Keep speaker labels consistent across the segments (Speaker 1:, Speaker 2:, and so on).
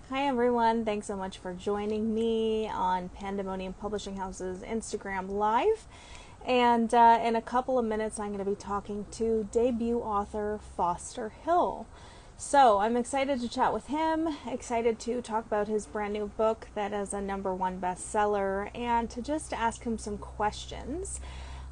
Speaker 1: Hi everyone, thanks so much for joining me on Pandemonium Publishing House's Instagram Live. And in a couple of minutes, I'm going to be talking to debut author Foster Hill. So I'm excited to chat with him, excited to talk about his brand new book that is a #1 bestseller, and to just ask him some questions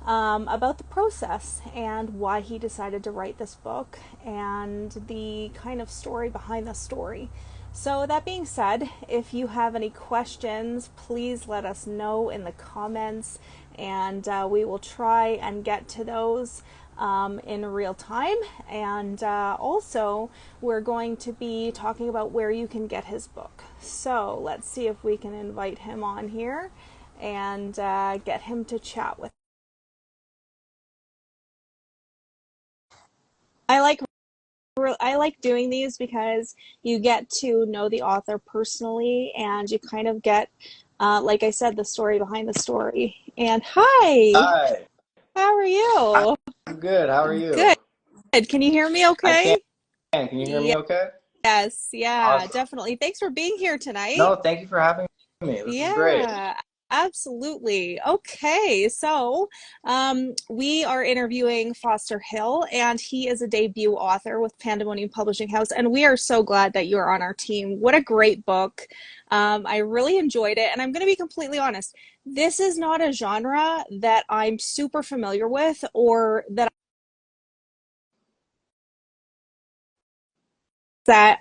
Speaker 1: about the process and why he decided to write this book and the kind of story behind the story. So, that being said, if you have any questions, please let us know in the comments, and we will try and get to those in real time. And also, we're going to be talking about where you can get his book. So, let's see if we can invite him on here and get him to chat with. I like I like doing these because you get to know the author personally and you kind of get, like I said, the story behind the story. And hi,
Speaker 2: Hi,
Speaker 1: how are you?
Speaker 2: I'm good. How are
Speaker 1: Good.
Speaker 2: you?
Speaker 1: Can you hear me
Speaker 2: I can.
Speaker 1: okay?
Speaker 2: Can you hear me okay?
Speaker 1: Yes, yeah,
Speaker 2: Awesome.
Speaker 1: definitely. Thanks for being here tonight.
Speaker 2: No, thank you for having me. This is great.
Speaker 1: Yeah, absolutely. Okay, so we are interviewing Foster Hill, and he is a debut author with Pandemonium Publishing House, and we are so glad that you're on our team. What a great book. I really enjoyed it, and I'm going to be completely honest. This is not a genre that I'm super familiar with or that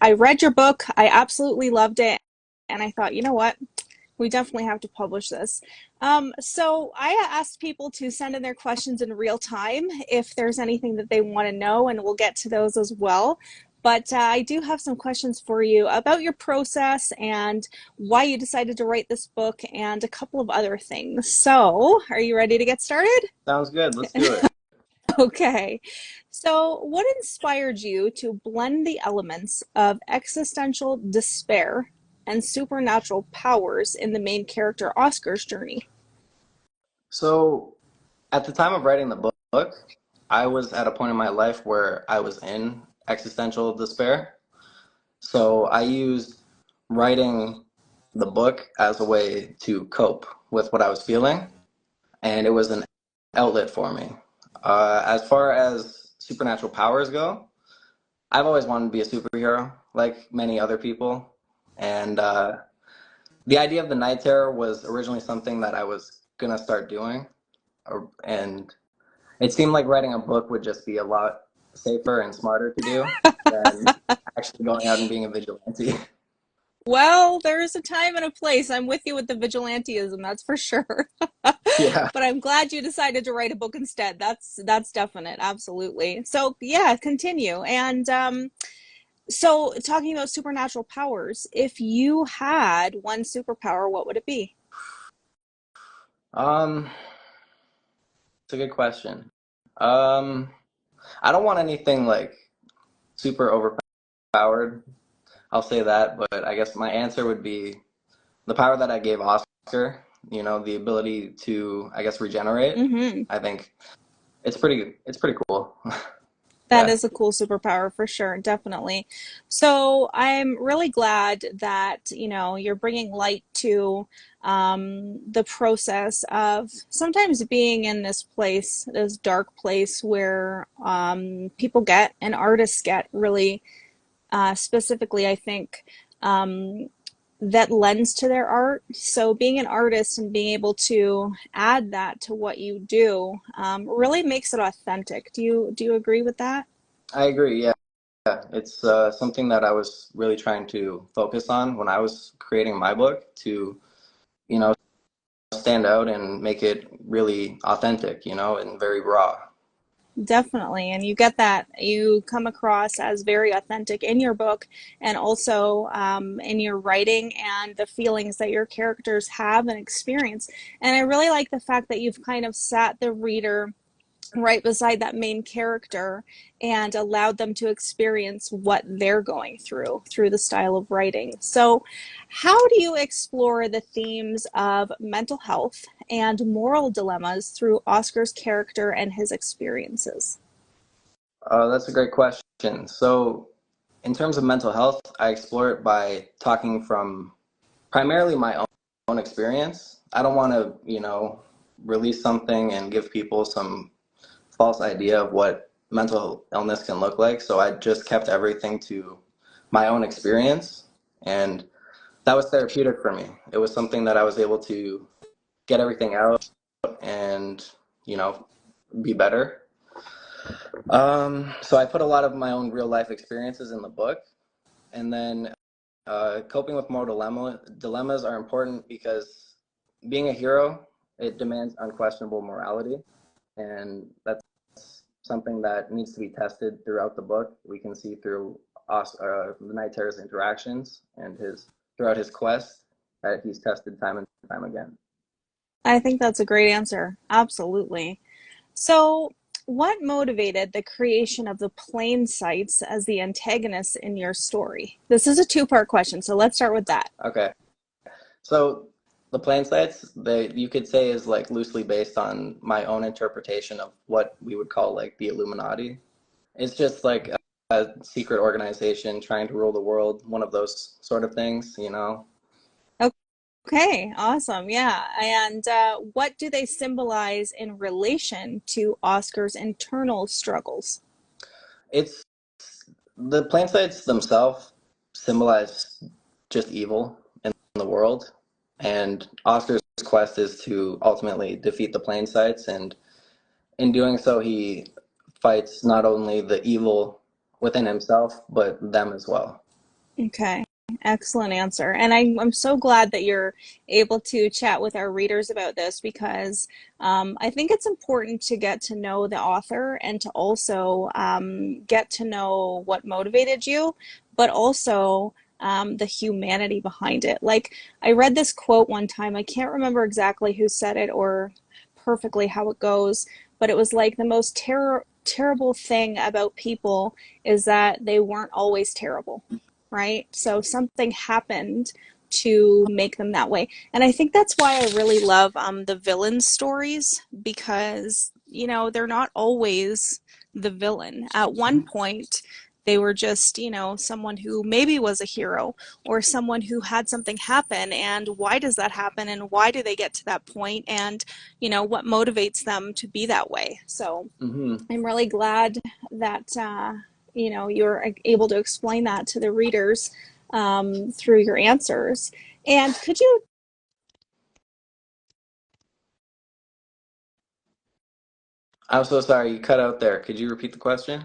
Speaker 1: I read your book. I absolutely loved it, and I thought, you know what? We definitely have to publish this. So I asked people to send in their questions in real time if there's anything that they want to know, and we'll get to those as well. But I do have some questions for you about your process and why you decided to write this book and a couple of other things. So, are you ready to get started?
Speaker 2: Sounds good. Let's do it.
Speaker 1: Okay. So, what inspired you to blend the elements of existential despair and supernatural powers in the main character Oscar's journey?
Speaker 2: So, at the time of writing the book, I was at a point in my life where I was in existential despair. So, I used writing the book as a way to cope with what I was feeling, and it was an outlet for me. As far as supernatural powers go, I've always wanted to be a superhero, like many other people. And the idea of the Night Terror was originally something that I was gonna start doing, and it seemed like writing a book would just be a lot safer and smarter to do than actually going out and being a vigilante.
Speaker 1: Well, there's a time and a place. I'm with you with the vigilantism, that's for sure.
Speaker 2: Yeah.
Speaker 1: But I'm glad you decided to write a book instead. That's definite, absolutely. So yeah, continue. And so talking about supernatural powers, if you had one superpower, what would it be?
Speaker 2: Um, it's a good question. Um, I don't want anything like super overpowered. I'll say that, but I guess my answer would be the power that I gave Oscar, the ability to, I guess, regenerate.
Speaker 1: Mm-hmm.
Speaker 2: I think it's pretty cool.
Speaker 1: That
Speaker 2: Yeah.
Speaker 1: is a cool superpower for sure, definitely. So I'm really glad that, you're bringing light to the process of sometimes being in this place, this dark place where people get and artists get really specifically, I think, um, that lends to their art. So being an artist and being able to add that to what you do really makes it authentic. Do you agree with that?
Speaker 2: I agree. Yeah. Yeah. It's something that I was really trying to focus on when I was creating my book to, you know, stand out and make it really authentic, and very raw.
Speaker 1: Definitely. And you get that. You come across as very authentic in your book and also in your writing and the feelings that your characters have and experience. And I really like the fact that you've kind of sat the reader right beside that main character and allowed them to experience what they're going through the style of writing. So, how do you explore the themes of mental health and moral dilemmas through Oscar's character and his experiences?
Speaker 2: That's a great question. So in terms of mental health, I explore it by talking from primarily my own experience. I don't want to, release something and give people some false idea of what mental illness can look like. So I just kept everything to my own experience. And that was therapeutic for me. It was something that I was able to get everything out and, you know, be better. So I put a lot of my own real life experiences in the book. And then coping with moral dilemmas are important because being a hero, it demands unquestionable morality. And that's something that needs to be tested throughout the book. We can see through the Night Terror's interactions and throughout his quest that he's tested time and time again.
Speaker 1: I think that's a great answer. Absolutely. So, what motivated the creation of the plain sights as the antagonists in your story? This is a two-part question, so let's start with that.
Speaker 2: Okay, so the plain sights, they you could say is like loosely based on my own interpretation of what we would call like the Illuminati. It's just like a secret organization trying to rule the world, one of those sort of things.
Speaker 1: Okay, awesome. Yeah. And what do they symbolize in relation to Oscar's internal struggles?
Speaker 2: It's the plain sights themselves symbolize just evil in the world, and Oscar's quest is to ultimately defeat the plain sights, and in doing so, he fights not only the evil within himself, but them as well.
Speaker 1: Okay, excellent answer. And I'm so glad that you're able to chat with our readers about this because I think it's important to get to know the author and to also get to know what motivated you, but also the humanity behind it. Like, I read this quote one time, I can't remember exactly who said it or perfectly how it goes, but it was like the most terrible thing about people is that they weren't always terrible, right? So something happened to make them that way. And I think that's why I really love the villain stories because, they're not always the villain. At one point, they were just, someone who maybe was a hero or someone who had something happen. And why does that happen? And why do they get to that point? And, what motivates them to be that way? So
Speaker 2: Hmm.
Speaker 1: I'm really glad that you're able to explain that to the readers through your answers. And could you?
Speaker 2: I'm so sorry, you cut out there. Could you repeat the question?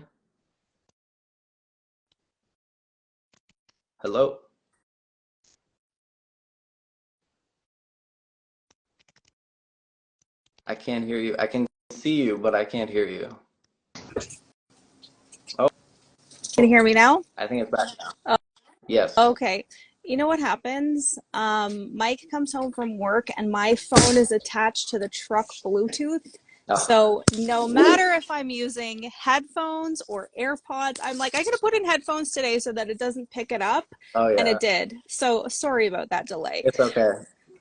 Speaker 2: Hello? I can't hear you. I can see you, but I can't hear you. Oh,
Speaker 1: Can you hear me now?
Speaker 2: I think it's back now.
Speaker 1: Oh,
Speaker 2: Yes.
Speaker 1: okay. You know what happens? Mike comes home from work and my phone is attached to the truck Bluetooth.
Speaker 2: Oh,
Speaker 1: So no matter if I'm using headphones or AirPods, I'm like, I gotta put in headphones today so that it doesn't pick it up.
Speaker 2: oh
Speaker 1: And it
Speaker 2: yeah.
Speaker 1: did. So sorry about that delay.
Speaker 2: It's okay.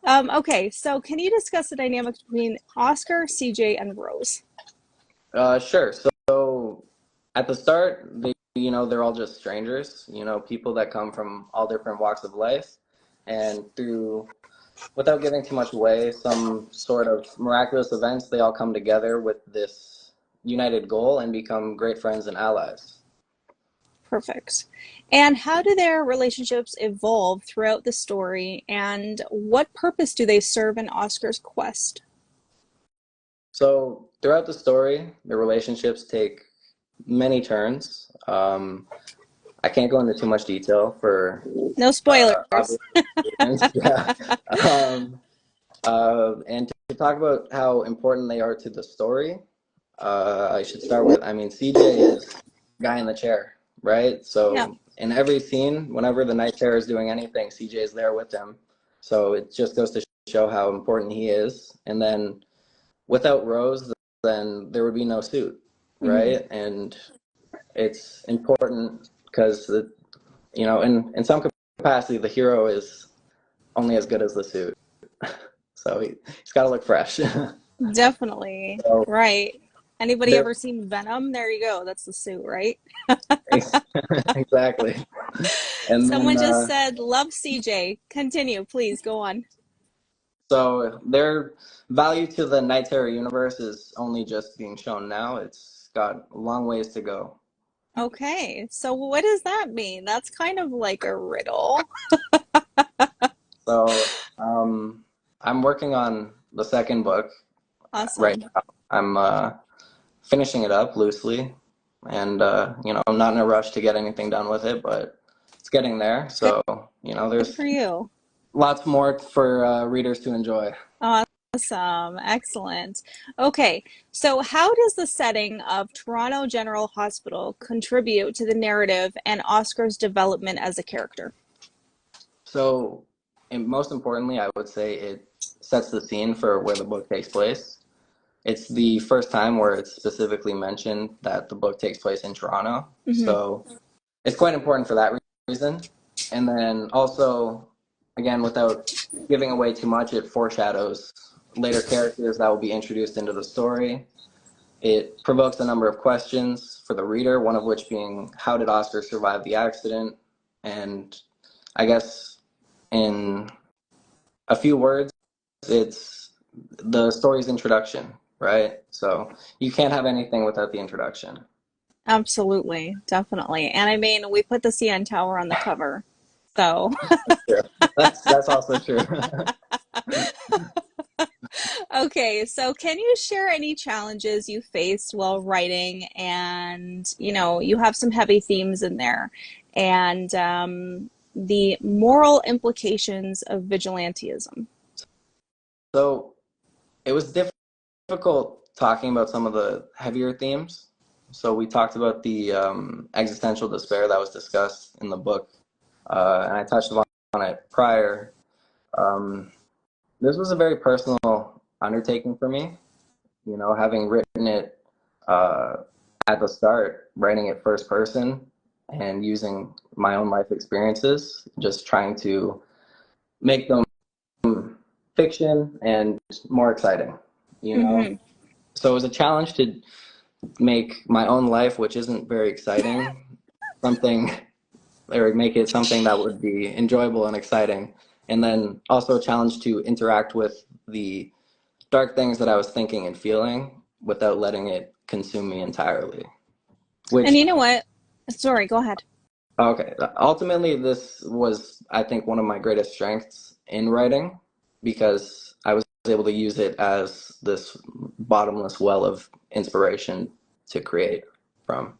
Speaker 1: Okay, so can you discuss the dynamics between Oscar, CJ, and Rose?
Speaker 2: Sure. So at the start, they're all just strangers, people that come from all different walks of life. And without giving too much away, some sort of miraculous events, they all come together with this united goal and become great friends and allies.
Speaker 1: Perfect. And how do their relationships evolve throughout the story, and what purpose do they serve in Oscar's quest?
Speaker 2: So throughout the story, the relationships take many turns. I can't go into too much detail for
Speaker 1: No spoilers.
Speaker 2: obvious reasons. Yeah. Um, and to talk about how important they are to the story, I should start with, I mean, CJ is the guy in the chair, right?
Speaker 1: Yeah,
Speaker 2: So in every scene, whenever the night terror is doing anything, CJ is there with him. So it just goes to show how important he is. And then without Rose, then there would be no suit,
Speaker 1: hmm,
Speaker 2: right? And it's important because in some capacity, the hero is only as good as the suit. So he's got to look fresh.
Speaker 1: definitely.
Speaker 2: So
Speaker 1: Right. Anybody
Speaker 2: There,
Speaker 1: ever seen Venom? There you go. That's the suit, right?
Speaker 2: exactly. And then,
Speaker 1: Someone just said, love CJ. Continue, please go on.
Speaker 2: so their value to the Night Terror universe is only just being shown now. It's got a long ways to go.
Speaker 1: Okay, so what does that mean? That's kind of like a riddle.
Speaker 2: So, I'm working on the second book right
Speaker 1: Awesome.
Speaker 2: now. I'm finishing it up loosely, and I'm not in a rush to get anything done with it, but it's getting there.
Speaker 1: Good
Speaker 2: So, there's
Speaker 1: for you.
Speaker 2: lots more for readers to enjoy.
Speaker 1: Awesome. Excellent. Okay, so how does the setting of Toronto General Hospital contribute to the narrative and Oscar's development as a character?
Speaker 2: So, and most importantly, I would say it sets the scene for where the book takes place. It's the first time where it's specifically mentioned that the book takes place in Toronto.
Speaker 1: Hmm.
Speaker 2: So it's quite important for that reason. And then also, again, without giving away too much, it foreshadows later characters that will be introduced into the story. It provokes a number of questions for the reader, one of which being, how did Oscar survive the accident? And I guess in a few words, it's the story's introduction, right? So you can't have anything without the introduction.
Speaker 1: Absolutely, definitely. And I mean, we put the CN Tower on the cover. So,
Speaker 2: Yeah, that's also true.
Speaker 1: okay, so can you share any challenges you faced while writing? And, you have some heavy themes in there, and the moral implications of vigilantism.
Speaker 2: So it was difficult talking about some of the heavier themes. So we talked about the existential despair that was discussed in the book, and I touched on it prior. Um, this was a very personal undertaking for me. Having written it uh, at the start, writing it first person, and using my own life experiences, just trying to make them fiction and more exciting. You know,
Speaker 1: Hmm.
Speaker 2: so it was a challenge to make my own life, which isn't very exciting, something or make it something that would be enjoyable and exciting. And then also a challenge to interact with the dark things that I was thinking and feeling without letting it consume me entirely.
Speaker 1: And
Speaker 2: Which,
Speaker 1: you know what? Sorry, go ahead.
Speaker 2: okay, ultimately, this was, I think, one of my greatest strengths in writing because I was able to use it as this bottomless well of inspiration to create from.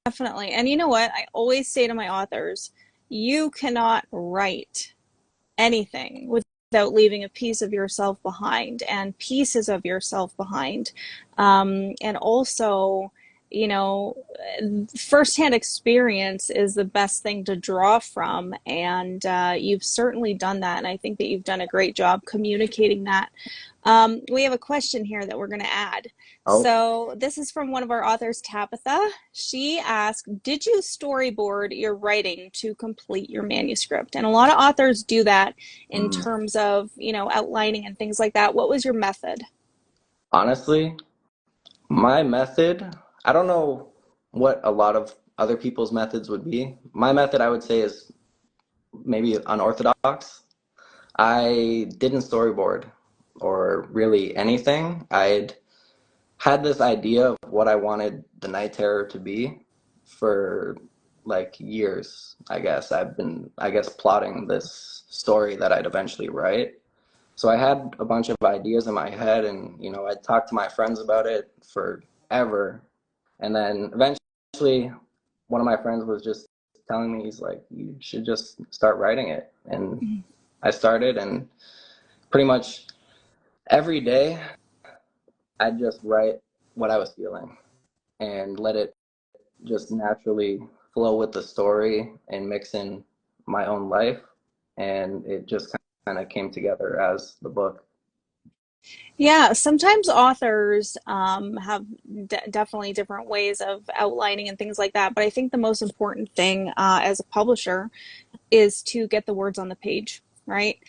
Speaker 1: Definitely. And you know what? I always say to my authors, you cannot write anything without leaving a piece of yourself behind and pieces of yourself behind. And also, you know, firsthand experience is the best thing to draw from. And you've certainly done that. And I think that you've done a great job communicating that. We have a question here that we're going to add.
Speaker 2: Oh,
Speaker 1: So this is from one of our authors, Tabitha. She asked, did you storyboard your writing to complete your manuscript? And a lot of authors do that in
Speaker 2: mm.
Speaker 1: terms of, outlining and things like that. What was your method?
Speaker 2: Honestly, my method, I don't know what a lot of other people's methods would be. My method, I would say, is maybe unorthodox. I didn't storyboard or really anything. I'd had this idea of what I wanted the Night Terror to be for like years, I guess. I've been, I guess, plotting this story that I'd eventually write. So I had a bunch of ideas in my head, and I'd talked to my friends about it forever. And then eventually, one of my friends was just telling me, he's like, you should just start writing it. And I started, and pretty much every day, I'd just write what I was feeling and let it just naturally flow with the story and mix in my own life. And it just kind of came together as the book.
Speaker 1: Yeah, sometimes authors have definitely different ways of outlining and things like that. But I think the most important thing as a publisher is to get the words on the page, right?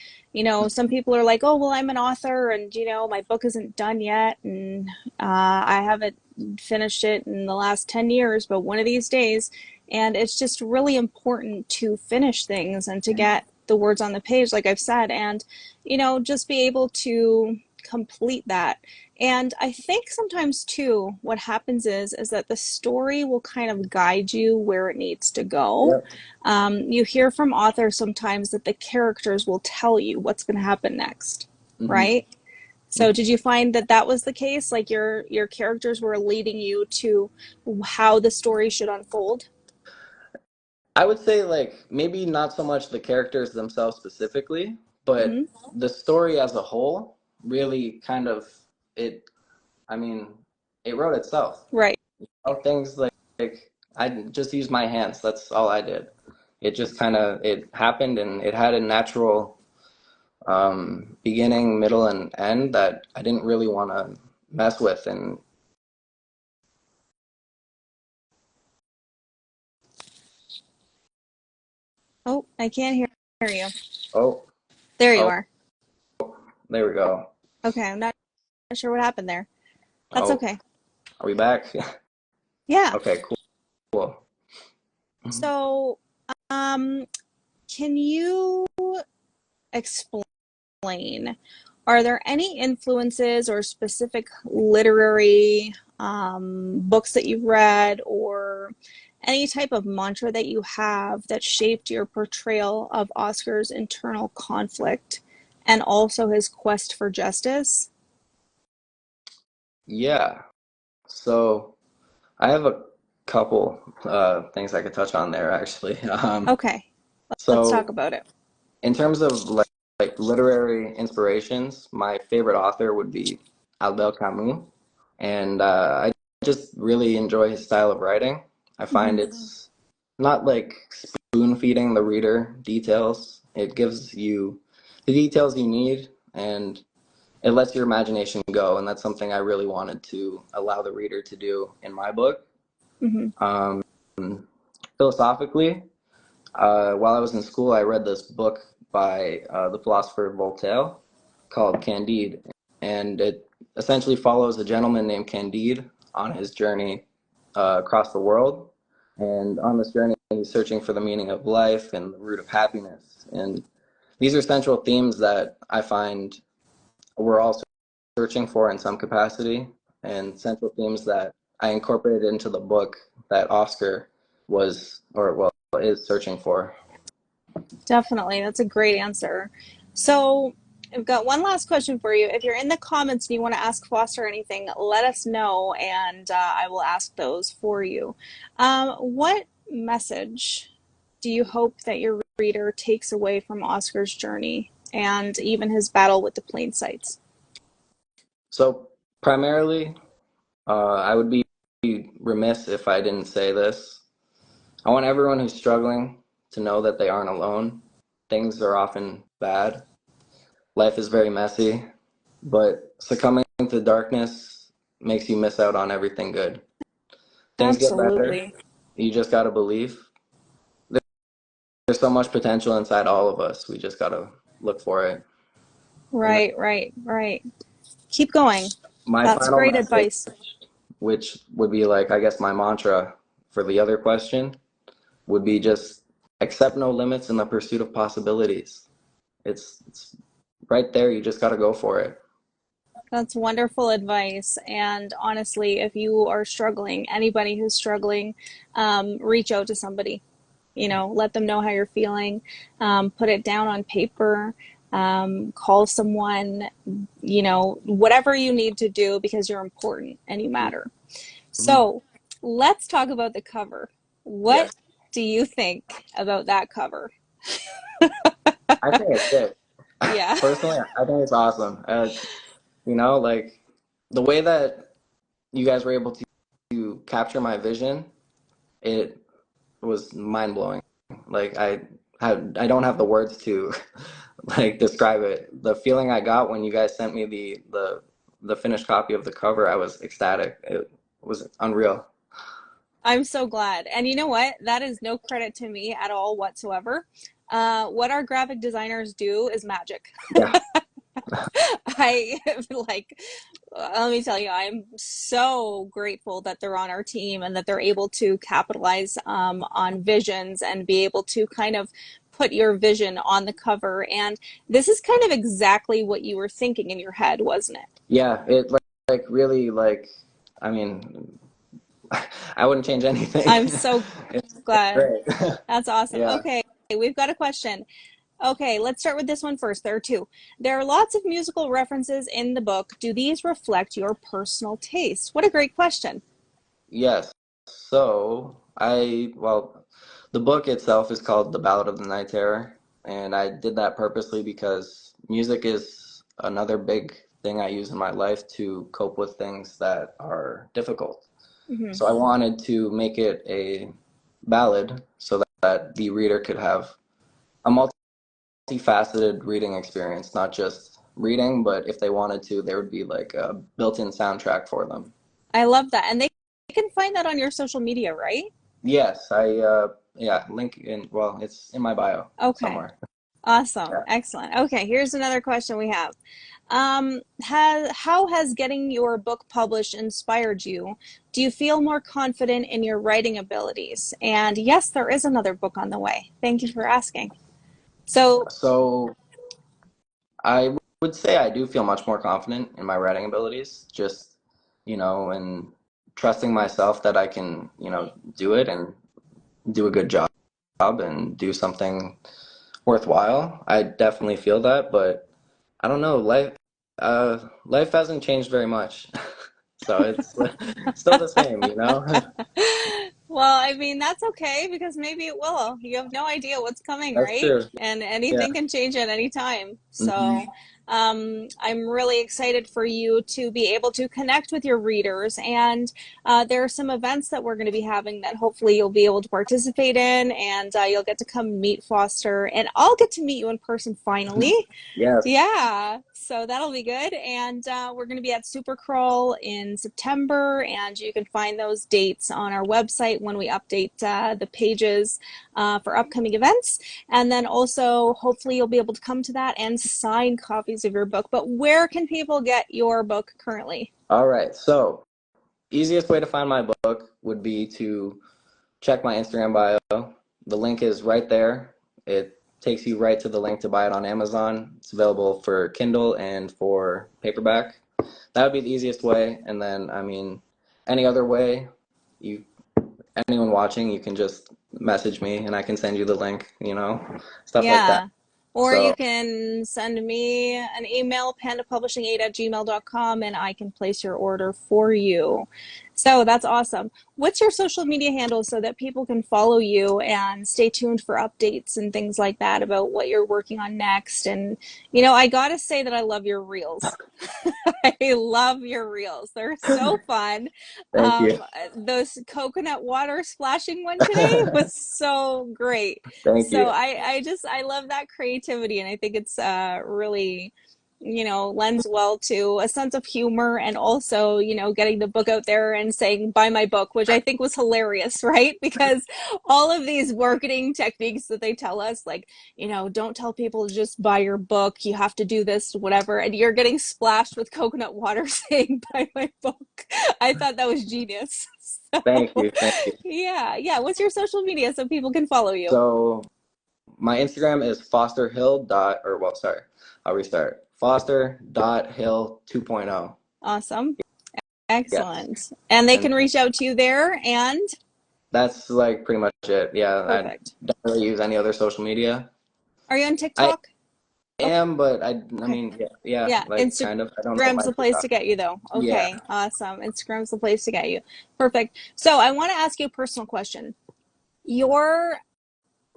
Speaker 1: Some people are like, oh, well, I'm an author and, my book isn't done yet and I haven't finished it in the last 10 years, but one of these days. And it's just really important to finish things and to get the words on the page, like I've said, and, just be able to complete that. And I think sometimes too, what happens is that the story will kind of guide you where it needs to go.
Speaker 2: Yep.
Speaker 1: You hear from authors sometimes that the characters will tell you what's going to happen next,
Speaker 2: Hmm.
Speaker 1: right? So did you find that that was the case? Like your characters were leading you to how the story should unfold?
Speaker 2: I would say like maybe not so much the characters themselves specifically, but
Speaker 1: Hmm.
Speaker 2: the story as a whole really kind of it. I mean, it wrote itself.
Speaker 1: Right.
Speaker 2: All things like I just used my hands. That's all I did. It just kind of it happened, and it had a natural beginning, middle, and end that I didn't really want to mess with. And
Speaker 1: Oh, I can't hear you.
Speaker 2: oh,
Speaker 1: There you
Speaker 2: oh,
Speaker 1: are.
Speaker 2: there we go.
Speaker 1: Okay, I'm not sure what happened there. That's
Speaker 2: Oh,
Speaker 1: okay.
Speaker 2: are we back?
Speaker 1: Yeah.
Speaker 2: Okay, cool. Mhm.
Speaker 1: So, um, can you explain, are there any influences or specific literary books that you've read or any type of mantra that you have that shaped your portrayal of Oscar's internal conflict and also his quest for justice?
Speaker 2: Yeah. So I have a couple things I could touch on there actually.
Speaker 1: Okay, let's talk
Speaker 2: So
Speaker 1: about it.
Speaker 2: in terms of like literary inspirations, my favorite author would be Albert Camus, and I just really enjoy his style of writing. I find
Speaker 1: Hmm.
Speaker 2: it's not like spoon feeding the reader details. It gives you the details you need, and it lets your imagination go, and that's something I really wanted to allow the reader to do in my book.
Speaker 1: Hmm.
Speaker 2: Um, Philosophically, while I was in school, I read this book by the philosopher Voltaire called Candide, and it essentially follows a gentleman named Candide on his journey across the world. And on this journey, he's searching for the meaning of life and the root of happiness. And these are central themes that I find we're all searching for in some capacity, and central themes that I incorporated into the book that Oscar was, or well, is searching for.
Speaker 1: Definitely. That's a great answer. So, I've got one last question for you. If you're in the comments and you want to ask Foster anything, let us know and I will ask those for you. What message do you hope that your reader takes away from Oscar's journey and even his battle with the plain sights?
Speaker 2: So primarily, I would be remiss if I didn't say this. I want everyone who's struggling to know that they aren't alone. Things are often bad. Life is very messy, but succumbing to darkness makes you miss out on everything good. Things get better.
Speaker 1: Absolutely.
Speaker 2: You just got to believe. There's so much potential inside all of us. We just got to look for it. And
Speaker 1: Right, right, right. Keep going.
Speaker 2: my
Speaker 1: That's
Speaker 2: final
Speaker 1: great
Speaker 2: message,
Speaker 1: advice.
Speaker 2: which would be like, I guess, my mantra for the other question, would be just accept no limits in the pursuit of possibilities. It's right there. You just got to go for it.
Speaker 1: That's wonderful advice. And honestly, if you are struggling, anybody who's struggling, reach out to somebody. Let them know how you're feeling. Put it down on paper. Call someone. Whatever you need to do because you're important and you matter.
Speaker 2: Mhm.
Speaker 1: So let's talk about the cover. What
Speaker 2: Yes,
Speaker 1: do you think about that cover?
Speaker 2: I think it's sick.
Speaker 1: Yeah,
Speaker 2: Personally, I think it's awesome. Like the way that you guys were able to capture my vision, it was mind blowing. Like I don't have the words to like describe it. The feeling I got when you guys sent me the finished copy of the cover, I was ecstatic. It was unreal.
Speaker 1: I'm so glad. And you know what? That is no credit to me at all whatsoever. What our graphic designers do is magic.
Speaker 2: Yeah.
Speaker 1: I like let me tell you, I'm so grateful that they're on our team and that they're able to capitalize on visions and be able to kind of put your vision on the cover. And this is kind of exactly what you were thinking in your head, wasn't it?
Speaker 2: Yeah, it like really like I mean I wouldn't change anything.
Speaker 1: I'm so
Speaker 2: It's
Speaker 1: glad.
Speaker 2: great.
Speaker 1: That's awesome.
Speaker 2: Yeah.
Speaker 1: Okay, we've got a question. Okay, let's start with this one first. There are two. There are lots of musical references in the book. Do these reflect your personal taste? What a great question.
Speaker 2: Yes. So well, the book itself is called The Ballad of the Night Terror, and I did that purposely because music is another big thing I use in my life to cope with things that are difficult.
Speaker 1: Hmm.
Speaker 2: So I wanted to make it a ballad so that the reader could have a multifaceted reading experience, not just reading, but if they wanted to, there would be like a built-in soundtrack for them.
Speaker 1: I love that. And they can find that on your social media, right?
Speaker 2: Yes, yeah, link in, well, it's in my bio
Speaker 1: Okay.
Speaker 2: somewhere.
Speaker 1: Awesome.
Speaker 2: Yeah.
Speaker 1: Excellent. Okay, here's another question we have. How has getting your book published inspired you? Do you feel more confident in your writing abilities? And yes, there is another book on the way. Thank you for asking. So,
Speaker 2: So I would say I do feel much more confident in my writing abilities, just, and trusting myself that I can, do it and do a good job and do something worthwhile. I definitely feel that, but I don't know, life hasn't changed very much. So it's still the same.
Speaker 1: well, I mean, that's okay because maybe it will. You have no idea what's coming,
Speaker 2: That's
Speaker 1: right?
Speaker 2: true.
Speaker 1: And
Speaker 2: Yeah.
Speaker 1: anything can change at any time.
Speaker 2: Hmm.
Speaker 1: So, I'm really excited for you to be able to connect with your readers. And there are some events that we're going to be having that hopefully you'll be able to participate in, and you'll get to come meet Foster, and I'll get to meet you in person finally.
Speaker 2: Yes.
Speaker 1: Yeah, so that'll be good. And we're going to be at Supercrawl in September, and you can find those dates on our website when we update the pages for upcoming events. And then also, hopefully, you'll be able to come to that and sign copies of your book. But where can people get your book currently?
Speaker 2: All right. So, easiest way to find my book would be to check my Instagram bio. The link is right there. It takes you right to the link to buy it on Amazon. It's available for Kindle and for paperback. That would be the easiest way. And then, I mean, any other way, you anyone watching, you can just message me and I can send you the link, stuff like that.
Speaker 1: Yeah. Or you
Speaker 2: So,
Speaker 1: can send me an email, pandapublishing8@gmail.com, and I can place your order for you. So that's awesome. What's your social media handle so that people can follow you and stay tuned for updates and things like that about what you're working on next? And, I gotta say that I love your reels. I love your reels. They're so fun.
Speaker 2: thank you.
Speaker 1: Those coconut water splashing one today was so great.
Speaker 2: Thank
Speaker 1: So
Speaker 2: you.
Speaker 1: I love that creativity, and I think it's really, lends well to a sense of humor, and also, getting the book out there and saying buy my book, which I think was hilarious, right? Because all of these marketing techniques that they tell us, like, don't tell people to just buy your book. You have to do this, whatever. And you're getting splashed with coconut water saying, buy my book. I thought that was genius.
Speaker 2: Thank
Speaker 1: So,
Speaker 2: you. Thank you.
Speaker 1: yeah, yeah. What's your social media so people can follow you?
Speaker 2: So, my Instagram is fosterhill dot, or well, sorry, I'll restart. Foster dot hill 2.0.
Speaker 1: Awesome.
Speaker 2: Yes.
Speaker 1: Excellent. And they
Speaker 2: And
Speaker 1: can reach out to you there, and
Speaker 2: that's like pretty much it. Yeah, I
Speaker 1: perfect.
Speaker 2: don't really use any other social media.
Speaker 1: Are you on
Speaker 2: I
Speaker 1: TikTok?
Speaker 2: am, but I
Speaker 1: Okay.
Speaker 2: mean, yeah,
Speaker 1: Yeah,
Speaker 2: like kind of. I don't know
Speaker 1: Instagram's
Speaker 2: my
Speaker 1: the place
Speaker 2: TikTok.
Speaker 1: to get you, though.
Speaker 2: Yeah.
Speaker 1: Okay, awesome. Instagram's the place to get you. Perfect. So I want to ask you a personal question. Your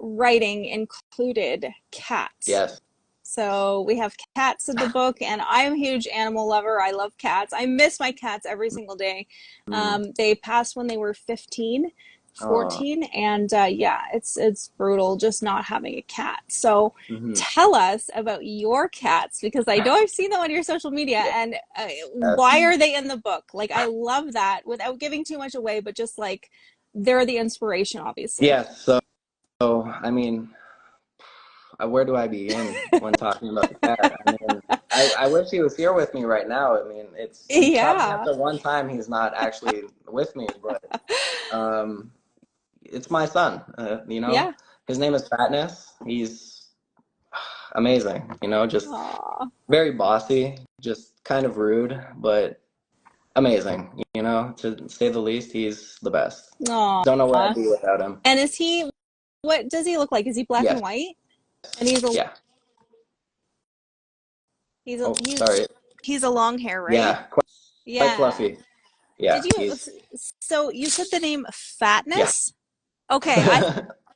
Speaker 1: writing included cats.
Speaker 2: Yes.
Speaker 1: So we have cats in the book, and I'm a huge animal lover. I love cats. I miss my cats every single day.
Speaker 2: Mm.
Speaker 1: They passed when they were 15,
Speaker 2: Oh.
Speaker 1: 14, and yeah, it's brutal just not having a cat. So
Speaker 2: Hmm.
Speaker 1: tell us about your cats, because I know I've seen them on your social media, and
Speaker 2: Yes.
Speaker 1: why are they in the book? Like, I love that without giving too much away, but just like they're the inspiration, obviously.
Speaker 2: Yes. So I mean, where do I begin when talking about the cat? I mean. I wish he was here with me right now. I mean, it's probably at
Speaker 1: Yeah.
Speaker 2: the one time he's not actually with me, but um, it's my son.
Speaker 1: Yeah.
Speaker 2: His name is Fatness. He's amazing. Just
Speaker 1: Aw.
Speaker 2: very bossy, just kind of rude, but amazing. To say the least, he's the best. Don't know where I'd
Speaker 1: Aw.
Speaker 2: be without him.
Speaker 1: And what does he look like? Is he black and
Speaker 2: Yes.
Speaker 1: white? And he's a
Speaker 2: Yeah.
Speaker 1: he's a
Speaker 2: Oh,
Speaker 1: he's
Speaker 2: sorry.
Speaker 1: he's a long hair, right?
Speaker 2: Yeah, quite
Speaker 1: Yeah.
Speaker 2: fluffy. Yeah,
Speaker 1: Did you
Speaker 2: he's
Speaker 1: so you said the name
Speaker 2: yeah.
Speaker 1: Fatness? Okay, I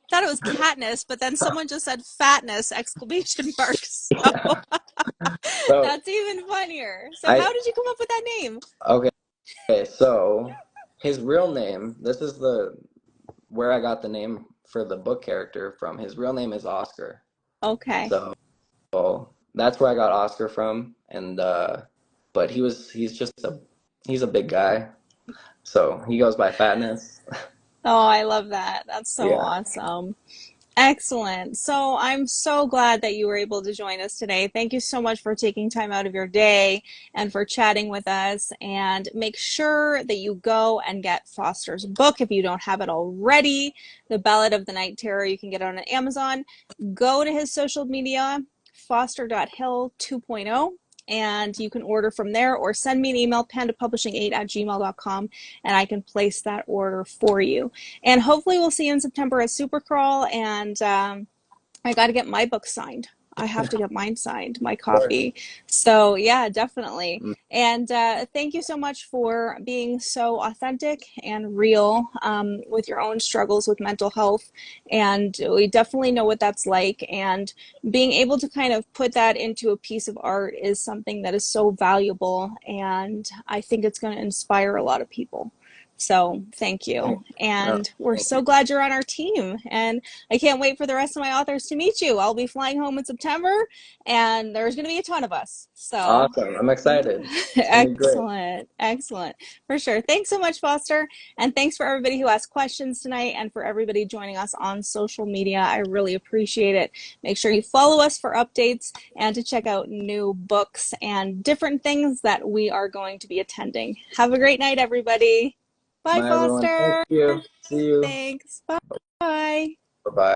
Speaker 1: thought it was Katniss, but then someone just said fatness exclamation marks. So
Speaker 2: Yeah. So
Speaker 1: that's even funnier. So
Speaker 2: I
Speaker 1: how did you come up with that name?
Speaker 2: okay. So his real name. This is the where I got the name for the book character from. His real name is Oscar.
Speaker 1: Okay.
Speaker 2: So that's where I got Oscar from. And but he's a big guy. So he goes by Fatness.
Speaker 1: Oh, I love that. That's so
Speaker 2: Yeah.
Speaker 1: awesome. Excellent. So I'm so glad that you were able to join us today. Thank you so much for taking time out of your day and for chatting with us. And make sure that you go and get Foster's book if you don't have it already. The Ballad of the Night Terror. You can get it on Amazon. Go to his social media, foster.hill 2.0, and you can order from there or send me an email, pandapublishing8@gmail.com, and I can place that order for you. And hopefully we'll see you in September at Supercrawl. And I got to get my book signed. I have to get mine signed, my
Speaker 2: Of course.
Speaker 1: copy. So yeah, definitely.
Speaker 2: Mm.
Speaker 1: And thank you so much for being so authentic and real with your own struggles with mental health. And we definitely know what that's like. And being able to kind of put that into a piece of art is something that is so valuable. And I think it's going to inspire a lot of people. So thank you.
Speaker 2: No,
Speaker 1: And we're
Speaker 2: thank you.
Speaker 1: so glad you're on our team. And I can't wait for the rest of my authors to meet you. I'll be flying home in September, and there's going to be a ton of us. So
Speaker 2: Awesome. I'm excited. It's gonna be great.
Speaker 1: excellent, excellent, for sure. Thanks so much, Foster, and thanks for everybody who asked questions tonight, and for everybody joining us on social media. I really appreciate it. Make sure you follow us for updates and to check out new books and different things that we are going to be attending. Have a great night, everybody. Bye,
Speaker 2: Bye, everyone. Thank
Speaker 1: Foster.
Speaker 2: you. See you.
Speaker 1: Thanks. Bye.
Speaker 2: Bye bye.